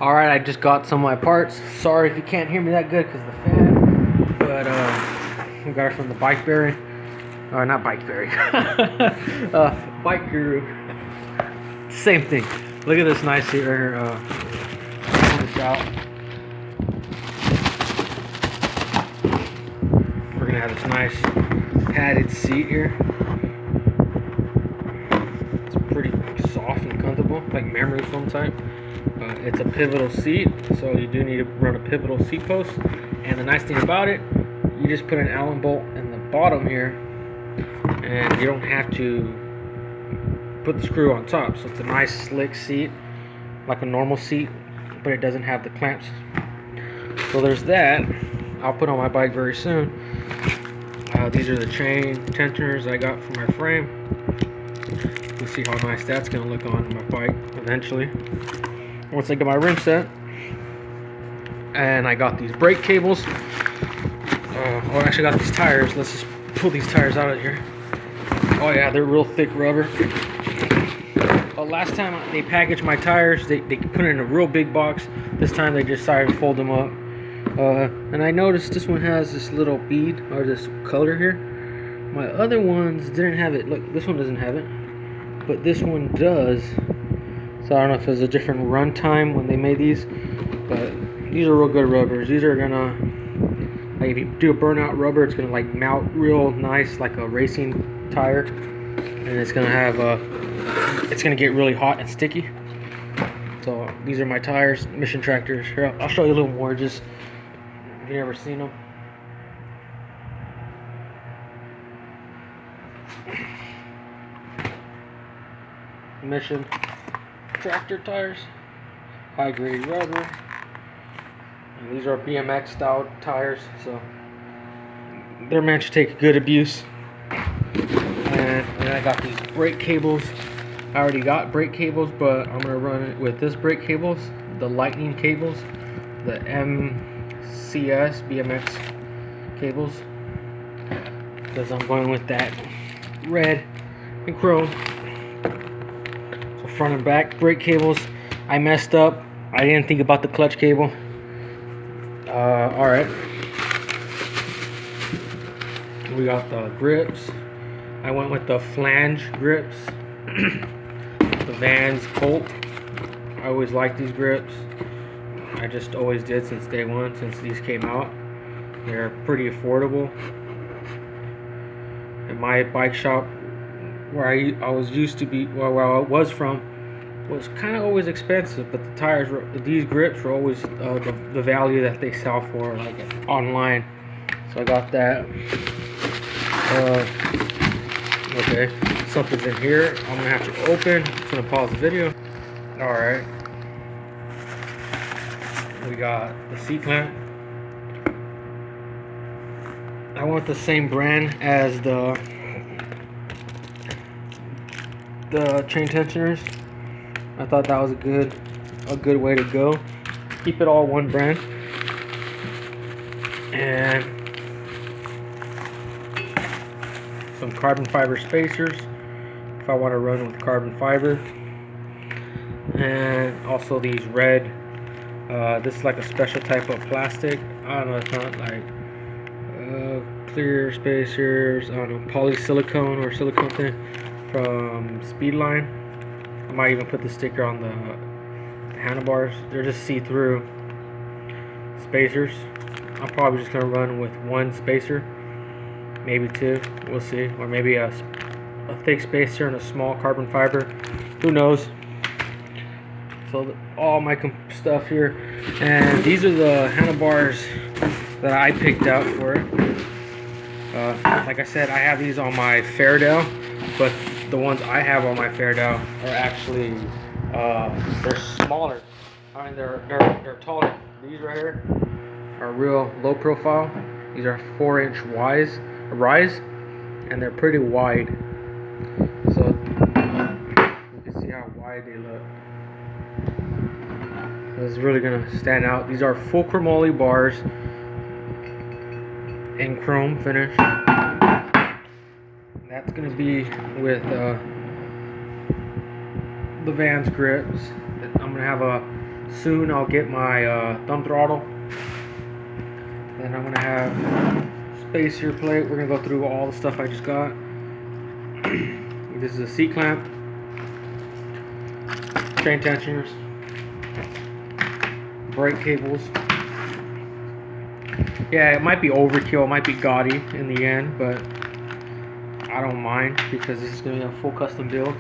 Alright, I just got some of my parts. Sorry if you can't hear me that good because the fan. But we got it from the Bike Berry. Or not Bike Berry. Bike Guru. Same thing. Look at this nice seat right here. Pull this out. We're gonna have this nice padded seat here. It's pretty soft and comfortable, like memory foam type. It's a pivotal seat, so you do need to run a pivotal seat post. And the nice thing about it, you just put an Allen bolt in the bottom here, and you don't have to put the screw on top. So it's a nice slick seat, like a normal seat, but it doesn't have the clamps. So there's that. I'll put on my bike very soon. These are the chain tensioners I got for my frame. You'll see how nice that's gonna look on my bike eventually. Once I get my rim set, and I got these brake cables. I actually got these tires. Let's just pull these tires out of here. Oh yeah, they're real thick rubber. Last time they packaged my tires, they put it in a real big box. This time they just decided to fold them up. And I noticed this one has this little bead or this color here. My other ones didn't have it. Look, this one doesn't have it, but this one does. So I don't know if there's a different run time when they made these, but these are real good rubbers. These are gonna, like, if you do a burnout rubber, it's gonna like mount real nice like a racing tire, and it's gonna have it's gonna get really hot and sticky. So these are my tires, Mission Tractors. Here, I'll show you a little more, just if you've never seen them. Mission Tractor tires, high grade rubber, and these are BMX style tires, so they're meant to take good abuse. And then I got these brake cables. I already got brake cables, but I'm gonna run it with this brake cables, the lightning cables, the MCS BMX cables, because I'm going with that red and chrome. Front and back brake cables. I messed up. I didn't think about the clutch cable. Alright. We got the grips. I went with the flange grips. The Vans Colt. I always liked these grips. I just always did since day one, since these came out. They're pretty affordable. In my bike shop, where I was used to be, where I was from, was kind of always expensive, but the tires were, these grips were always the value that they sell for, like online. So I got that. Okay, something's in here. I'm gonna have to open. I'm gonna pause the video. All right, we got the seat clamp. I want the same brand as the chain tensioners. I thought that was a good way to go. Keep it all one brand. And some carbon fiber spacers if I want to run with carbon fiber. And also these red, this is like a special type of plastic. I don't know, it's not like clear spacers. I don't know, polysilicone or silicone thing from Speedline. I might even put the sticker on the handlebars. They're just see-through spacers. I'm probably just gonna run with one spacer, maybe two. We'll see, or maybe a thick spacer and a small carbon fiber. Who knows? So all my stuff here, and these are the handlebars that I picked out for it. Like I said, I have these on my Fairdale, but the ones I have on my Fairdale are actually they're smaller. I mean, they're taller. These right here are real low profile. These are 4-inch rise, and they're pretty wide. So you can see how wide they look. So it's really gonna stand out. These are full chromoly bars in chrome finish. That's going to be with the Vans grips. I'm going to have a soon I'll get my thumb throttle. Then I'm gonna have spacer plate. We're gonna go through all the stuff I just got. This is a seat clamp, chain tensioners, brake cables. Yeah, it might be overkill, it might be gaudy in the end, but I don't mind because this is gonna be a full custom build.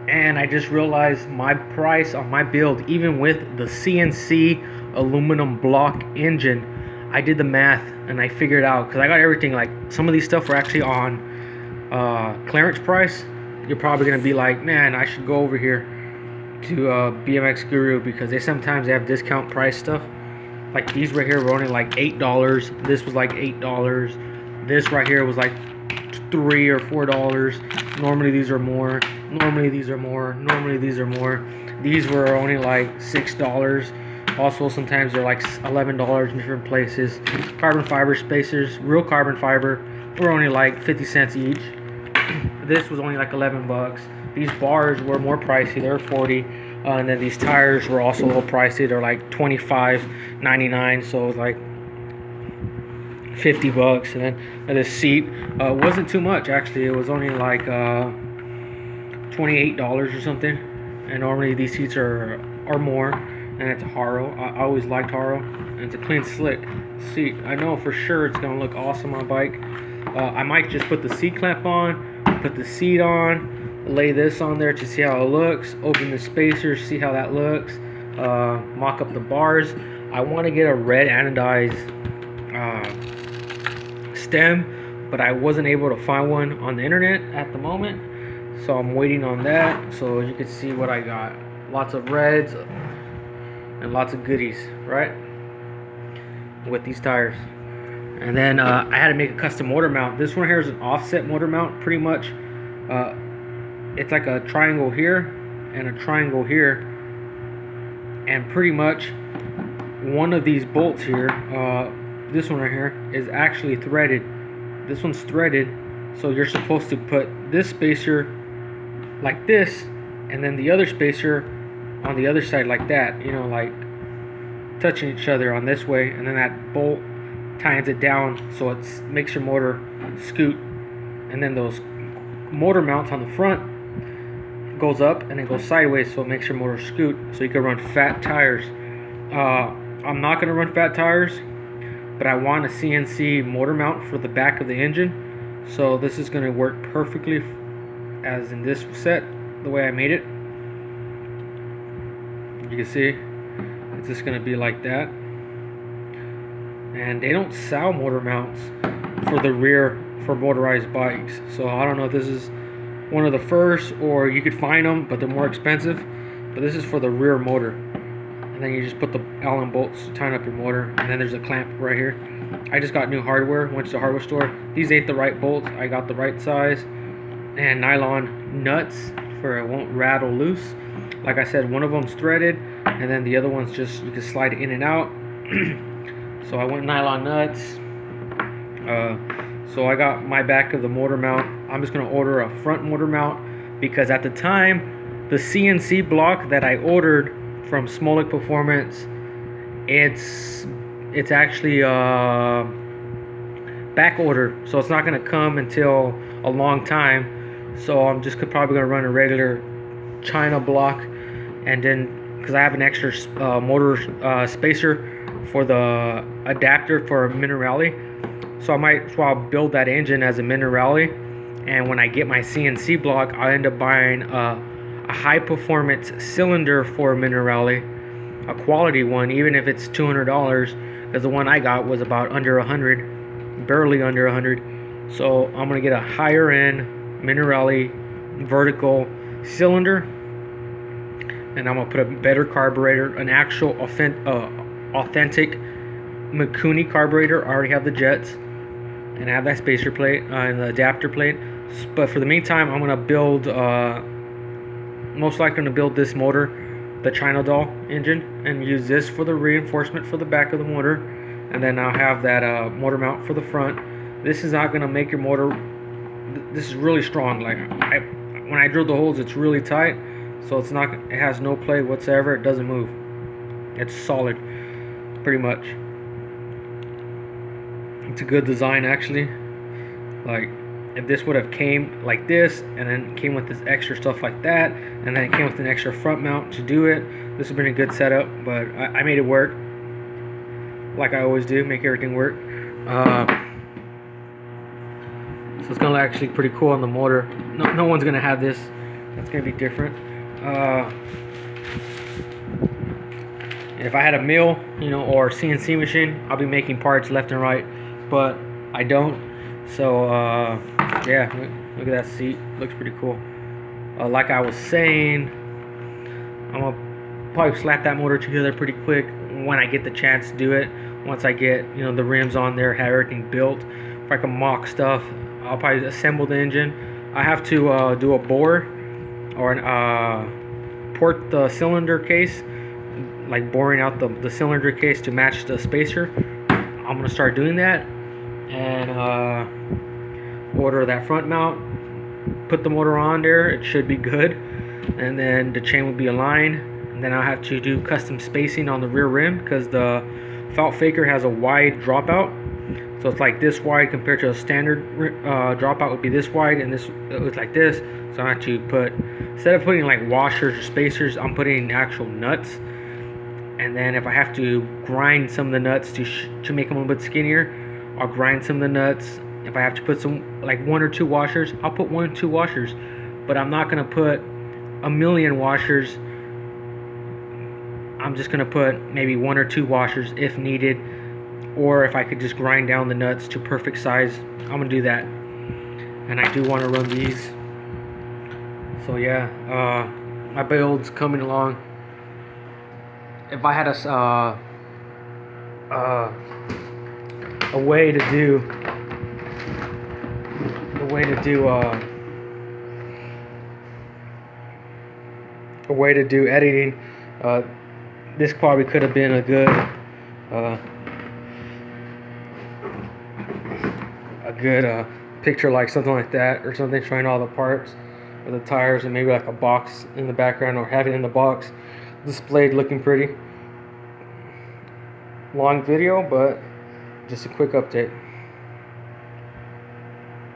And I just realized my price on my build, even with the CNC aluminum block engine, I did the math and I figured out, because I got everything, like some of these stuff were actually on clearance price. You're probably gonna be like, man, I should go over here to BMX Guru because sometimes they have discount price stuff. Like these right here were only like $8. This was like $8. This right here was like $3 or $4. Normally these are more. Normally these are more. Normally these are more. These were only like $6. Also sometimes they're like $11 in different places. Carbon fiber spacers, real carbon fiber, were only like 50 cents each. This was only like 11 bucks. These bars were more pricey, they were 40. And then these tires were also a little pricey. They're like $25.99, so it was like 50 bucks. And then this seat wasn't too much actually. It was only like $28 or something. And normally these seats are more. And it's a Haro. I always liked Haro. And it's a clean, slick seat. I know for sure it's gonna look awesome on a bike. I might just put the seat clamp on, put the seat on, lay this on there to see how it looks, open the spacers, see how that looks, mock up the bars. I want to get a red anodized stem, but I wasn't able to find one on the internet at the moment, so I'm waiting on that. So you can see what I got. Lots of reds and lots of goodies, right, with these tires. And then I had to make a custom motor mount. This one here is an offset motor mount, pretty much. It's like a triangle here and a triangle here, and pretty much one of these bolts here, this one right here, is actually threaded. This one's threaded, so you're supposed to put this spacer like this, and then the other spacer on the other side like that, you know, like touching each other on this way, and then that bolt tightens it down so it makes your motor scoot. And then those motor mounts on the front goes up and it goes sideways, so it makes your motor scoot, so you can run fat tires. I'm not going to run fat tires, but I want a CNC motor mount for the back of the engine, so this is going to work perfectly as in this set, the way I made it. You can see it's just going to be like that. And they don't sell motor mounts for the rear for motorized bikes, so I don't know if this is one of the first, or you could find them but they're more expensive. But this is for the rear motor, and then you just put the Allen bolts to tighten up your motor, and then there's a clamp right here. I just got new hardware, went to the hardware store. These ain't the right bolts, I got the right size, and nylon nuts for it won't rattle loose. Like I said, one of them's threaded, and then the other one's just, you can slide it in and out. So I went nylon nuts. So I got my back of the motor mount. I'm just going to order a front motor mount, because at the time, the CNC block that I ordered from Smolik Performance, it's actually back ordered, so it's not going to come until a long time. So I'm just probably going to run a regular China block, and then because I have an extra motor spacer for the adapter for Minerali, so I might as well build that engine as a Minerali. And when I get my CNC block, I'll end up buying a high performance cylinder for Minerali, a quality one, even if it's $200, because the one I got was about under 100, barely under 100. So I'm gonna get a higher end Minerali vertical cylinder, and I'm gonna put a better carburetor, an actual authentic Mikuni carburetor. I already have the jets, and I have that spacer plate and the adapter plate. But for the meantime, I'm gonna build, most likely gonna build this motor, the China doll engine, and use this for the reinforcement for the back of the motor, and then I'll have that motor mount for the front. This is not gonna make your motor. This is really strong. Like when I drilled the holes, it's really tight, so it's not, it has no play whatsoever. It doesn't move. It's solid, pretty much. It's a good design, actually. Like, if this would have came like this, and then came with this extra stuff like that, and then it came with an extra front mount to do it, this would have been a good setup. But I made it work, like I always do, make everything work. So it's gonna actually pretty cool on the motor. No one's gonna have this. That's gonna be different. If I had a mill, or CNC machine, I'll be making parts left and right, but I don't. So yeah, look at that seat. Looks pretty cool. Like I was saying, I'm gonna probably slap that motor together pretty quick when I get the chance to do it. Once I get the rims on there, have everything built. If I can mock stuff, I'll probably assemble the engine. I have to do a bore or port the cylinder case, like boring out the cylinder case to match the spacer. I'm gonna start doing that, and order that front mount, put the motor on there. It should be good, and then the chain will be aligned, and then I'll have to do custom spacing on the rear rim because the Felt Faker has a wide dropout. So it's like this wide compared to a standard dropout would be this wide, and this it looks like this. So I have to put, instead of putting like washers or spacers, I'm putting actual nuts. And then if I have to grind some of the nuts to make them a little bit skinnier, I'll grind some of the nuts. If I have to put some, like 1 or 2 washers, I'll put 1 or 2 washers. But I'm not gonna put a million washers. I'm just gonna put maybe 1 or 2 washers if needed. Or if I could just grind down the nuts to perfect size, I'm gonna do that. And I do want to run these. So yeah, my build's coming along. If I had a way to do editing, this probably could have been a good picture, like something like that, or something showing all the parts or the tires, and maybe like a box in the background, or have it in the box displayed looking pretty. Long video, but just a quick update.